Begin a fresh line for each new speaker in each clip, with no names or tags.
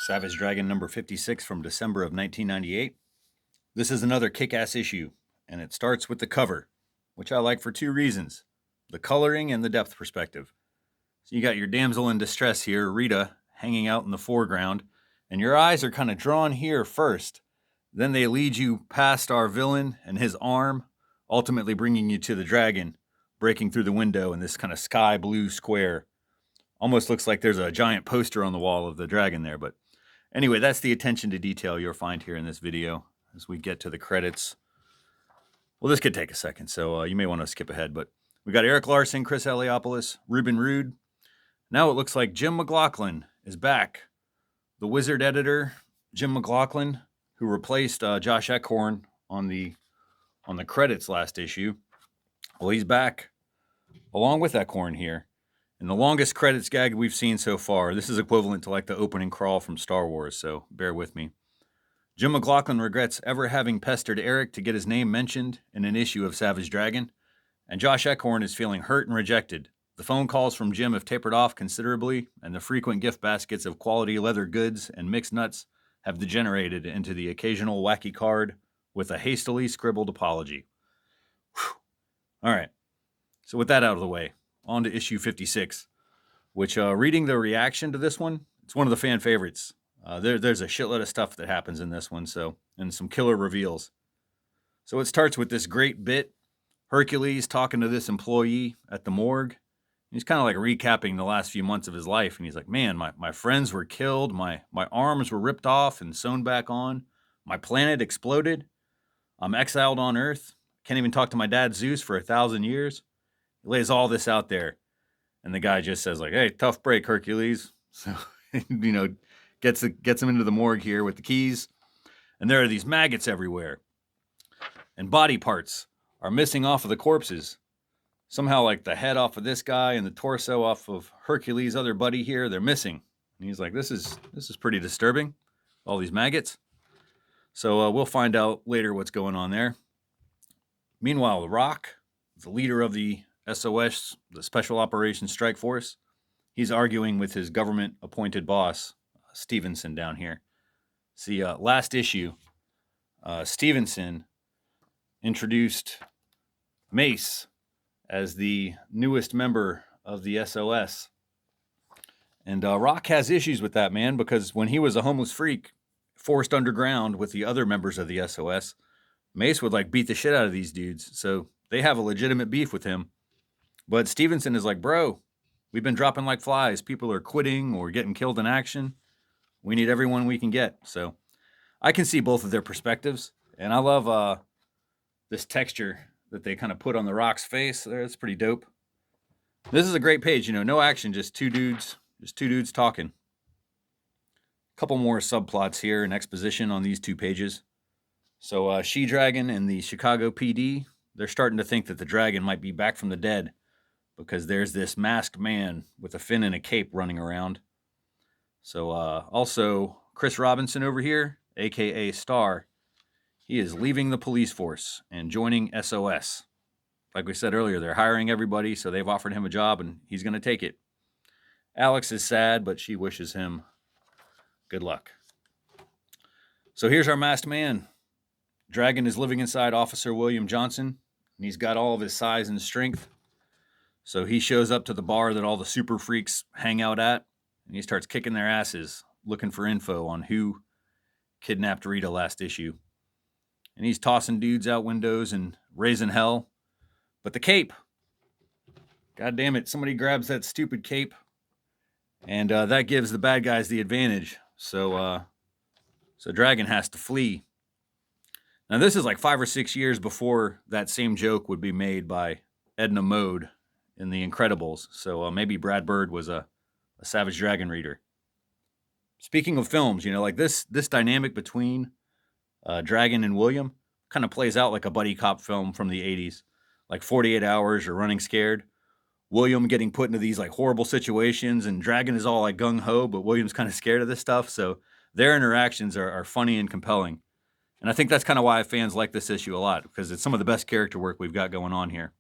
Savage Dragon number 56 from December of 1998. This is another kick-ass issue, and it starts with the cover, which I like for two reasons: the coloring and the depth perspective. So you got your damsel in distress here, Rita, hanging out in the foreground, and your eyes are kind of drawn here first. Then they lead you past our villain and his arm, ultimately bringing you to the dragon, breaking through the window in this kind of sky blue square. Almost looks like there's a giant poster on the wall of the dragon there, but anyway, that's the attention to detail you'll find here in this video as we get to the credits. Well, this could take a second, so you may want to skip ahead, but we got Erik Larsen, Chris Eliopoulos, Ruben Rude. Now it looks like Jim McLaughlin is back. The Wizard editor, Jim McLaughlin, who replaced Josh Eckhorn on the credits last issue. Well, he's back along with Eckhorn here. And the longest credits gag we've seen so far. This is equivalent to like the opening crawl from Star Wars, so bear with me. Jim McLaughlin regrets ever having pestered Erik to get his name mentioned in an issue of Savage Dragon, and Josh Eckhorn is feeling hurt and rejected. The phone calls from Jim have tapered off considerably, and the frequent gift baskets of quality leather goods and mixed nuts have degenerated into the occasional wacky card with a hastily scribbled apology. Whew. All right, so with that out of the way, on to issue 56, which reading the reaction to this one, it's one of the fan favorites. There's a shitload of stuff that happens in this one, and some killer reveals. So it starts with this great bit, Hercules talking to this employee at the morgue. He's kind of like recapping the last few months of his life, and he's like, man, my friends were killed, my arms were ripped off and sewn back on, my planet exploded, I'm exiled on Earth, can't even talk to my dad Zeus for 1,000 years. He lays all this out there, and the guy just says like, hey, tough break, Hercules. So, gets him into the morgue here with the keys, and there are these maggots everywhere, and body parts are missing off of the corpses. Somehow, like the head off of this guy and the torso off of Hercules' other buddy here, they're missing. And he's like, this is pretty disturbing, all these maggots. So we'll find out later what's going on there. Meanwhile, The Rock, the leader of the SOS, the Special Operations Strike Force, he's arguing with his government-appointed boss, Stevenson, down here. See, last issue, Stevenson introduced Mace as the newest member of the SOS. And Rock has issues with that, man, because when he was a homeless freak forced underground with the other members of the SOS, Mace would like beat the shit out of these dudes. So they have a legitimate beef with him. But Stevenson is like, bro, we've been dropping like flies. People are quitting or getting killed in action. We need everyone we can get. So I can see both of their perspectives. And I love this texture that they kind of put on the Rock's face there. It's pretty dope. This is a great page, no action, just two dudes talking. A couple more subplots here and exposition on these two pages. So She-Dragon and the Chicago PD, they're starting to think that the dragon might be back from the dead because there's this masked man with a fin and a cape running around. So also Chris Robinson over here, a.k.a. Star, he is leaving the police force and joining SOS. Like we said earlier, they're hiring everybody, so they've offered him a job, and he's going to take it. Alex is sad, but she wishes him good luck. So here's our masked man. Dragon is living inside Officer William Johnson, and he's got all of his size and strength. So he shows up to the bar that all the super freaks hang out at, and he starts kicking their asses, looking for info on who kidnapped Rita last issue. And he's tossing dudes out windows and raising hell. But the cape, god damn it, somebody grabs that stupid cape, and that gives the bad guys the advantage. So Dragon has to flee. Now this is like 5 or 6 years before that same joke would be made by Edna Mode in The Incredibles. So maybe Brad Bird was a Savage Dragon reader. Speaking of films, like this dynamic between Dragon and William kind of plays out like a buddy cop film from the 80s, like 48 Hours or Running Scared. William getting put into these like horrible situations, and Dragon is all like gung-ho, but William's kind of scared of this stuff. So their interactions are funny and compelling. And I think that's kind of why fans like this issue a lot, because it's some of the best character work we've got going on here.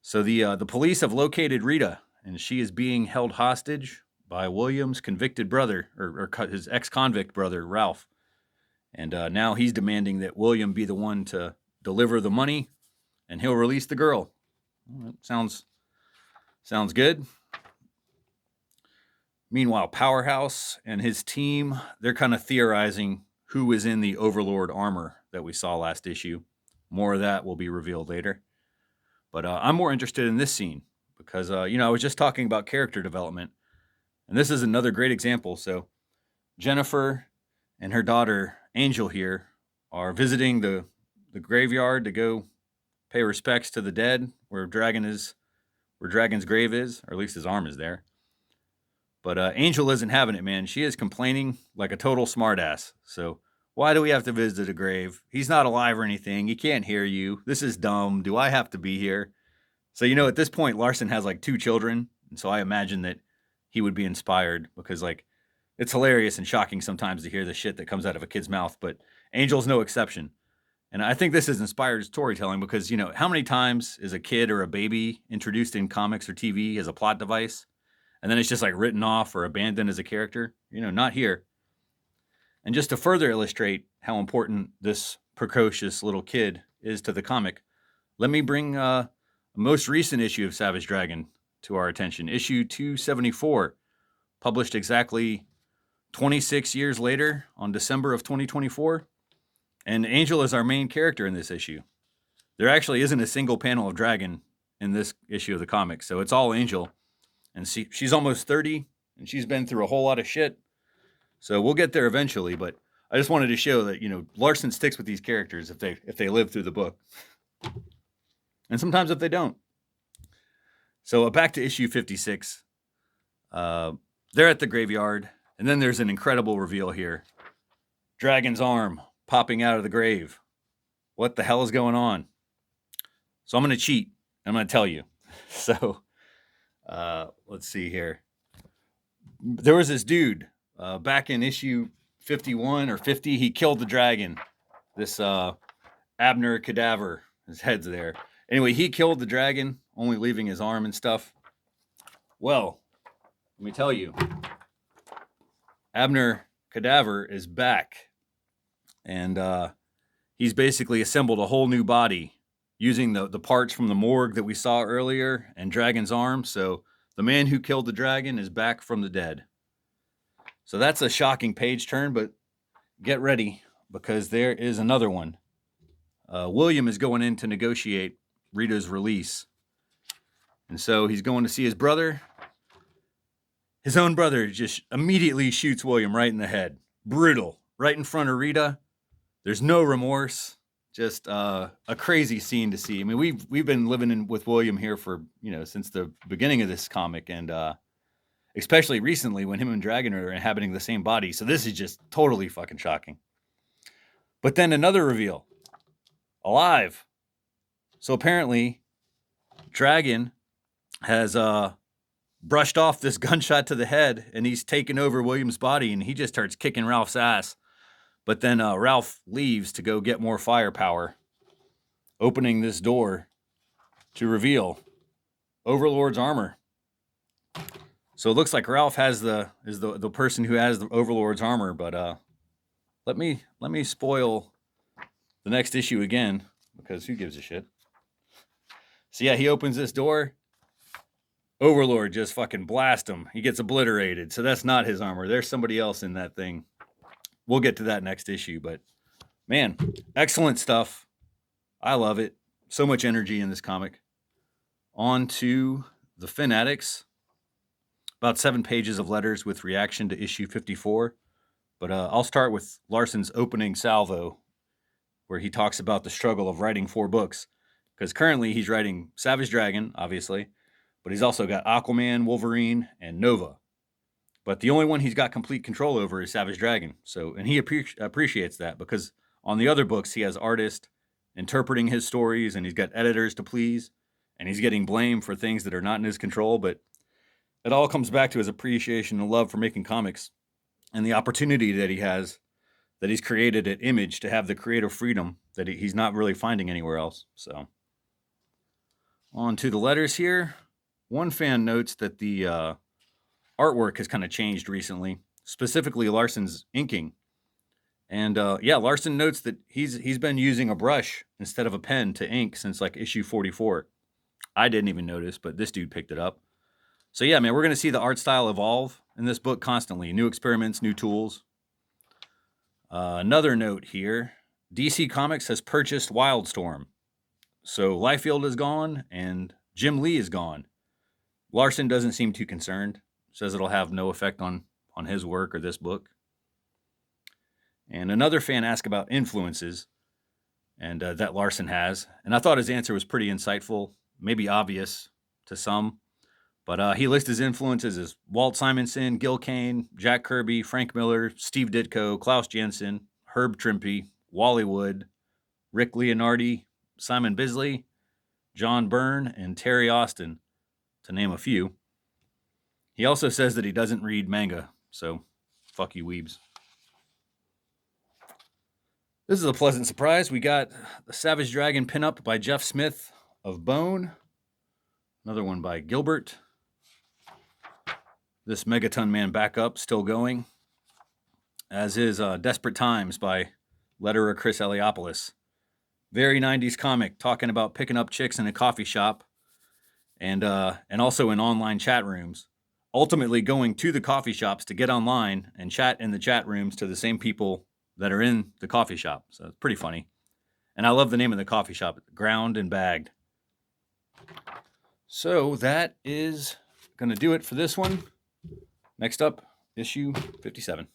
So the police have located Rita, and she is being held hostage by William's convicted brother, or his ex-convict brother, Ralph. And now he's demanding that William be the one to deliver the money, and he'll release the girl. Well, sounds good. Meanwhile, Powerhouse and his team, they're kind of theorizing who was in the Overlord armor that we saw last issue. More of that will be revealed later. But I'm more interested in this scene because, I was just talking about character development. And this is another great example. So Jennifer and her daughter, Angel, here are visiting the graveyard to go pay respects to the dead where Dragon's grave is, or at least his arm is there. But Angel isn't having it, man. She is complaining like a total smartass. So why do we have to visit a grave? He's not alive or anything. He can't hear you. This is dumb. Do I have to be here? So, at this point, Larsen has like 2 children. And so I imagine that he would be inspired because it's hilarious and shocking sometimes to hear the shit that comes out of a kid's mouth. But Angel's no exception. And I think this is inspired storytelling because, how many times is a kid or a baby introduced in comics or TV as a plot device? And then it's just like written off or abandoned as a character? Not here. And just to further illustrate how important this precocious little kid is to the comic, let me bring a most recent issue of Savage Dragon to our attention. Issue 274, published exactly 26 years later on December of 2024. And Angel is our main character in this issue. There actually isn't a single panel of Dragon in this issue of the comic, so it's all Angel. And she's almost 30, and she's been through a whole lot of shit. So we'll get there eventually, but I just wanted to show that, Larsen sticks with these characters if they live through the book. And sometimes if they don't. So back to issue 56. They're at the graveyard, and then there's an incredible reveal here. Dragon's arm popping out of the grave. What the hell is going on? So I'm going to cheat. I'm going to tell you. So let's see here. There was this dude back in issue 51 or 50. He killed the dragon. This Abner Cadaver. His head's there. Anyway, he killed the dragon, only leaving his arm and stuff. Well, let me tell you. Abner Cadaver is back. And he's basically assembled a whole new body using the parts from the morgue that we saw earlier and Dragon's arm. So the man who killed the dragon is back from the dead. So that's a shocking page turn, but get ready because there is another one. William is going in to negotiate Rita's release. And so he's going to see his brother. His own brother just immediately shoots William right in the head. Brutal. Right in front of Rita. There's no remorse. Just a crazy scene to see. I mean, we've been living with William here for, since the beginning of this comic, and especially recently when him and Dragon are inhabiting the same body. So this is just totally fucking shocking. But then another reveal. Alive. So apparently, Dragon has brushed off this gunshot to the head, and he's taken over William's body, and he just starts kicking Ralph's ass. But then Ralph leaves to go get more firepower, opening this door to reveal Overlord's armor. So it looks like Ralph is the person who has the Overlord's armor. But let me spoil the next issue again because who gives a shit? So yeah, he opens this door. Overlord just fucking blast him. He gets obliterated. So that's not his armor. There's somebody else in that thing. We'll get to that next issue, but man, excellent stuff. I love it. So much energy in this comic. On to the Fanatics. About 7 pages of letters with reaction to issue 54. But I'll start with Larsen's opening salvo, where he talks about the struggle of writing 4 books. Because currently he's writing Savage Dragon, obviously, but he's also got Aquaman, Wolverine, and Nova. But the only one he's got complete control over is Savage Dragon. So, and he appreciates that because on the other books, he has artists interpreting his stories and he's got editors to please and he's getting blamed for things that are not in his control. But it all comes back to his appreciation and love for making comics and the opportunity that he has, that he's created at Image to have the creative freedom that he's not really finding anywhere else. So, on to the letters here. One fan notes that the artwork has kind of changed recently, specifically Larson's inking. And yeah, Larson notes that he's been using a brush instead of a pen to ink since like issue 44. I didn't even notice, but this dude picked it up. So yeah, man, we're going to see the art style evolve in this book constantly. New experiments, new tools. Another note here, DC Comics has purchased Wildstorm. So Liefeld is gone and Jim Lee is gone. Larson doesn't seem too concerned. Says it'll have no effect on his work or this book. And another fan asked about influences and that Larson has. And I thought his answer was pretty insightful, maybe obvious to some. But he lists his influences as Walt Simonson, Gil Kane, Jack Kirby, Frank Miller, Steve Ditko, Klaus Jensen, Herb Trimpe, Wally Wood, Rick Leonardi, Simon Bisley, John Byrne, and Terry Austin, to name a few. He also says that he doesn't read manga, so fuck you weebs. This is a pleasant surprise. We got the Savage Dragon pinup by Jeff Smith of Bone. Another one by Gilbert. This Megaton Man backup still going, as is Desperate Times by letterer Chris Eliopoulos. Very 90s comic, talking about picking up chicks in a coffee shop and also in online chat rooms. Ultimately going to the coffee shops to get online and chat in the chat rooms to the same people that are in the coffee shop. So it's pretty funny. And I love the name of the coffee shop, Ground and Bagged. So that is going to do it for this one. Next up, issue 57.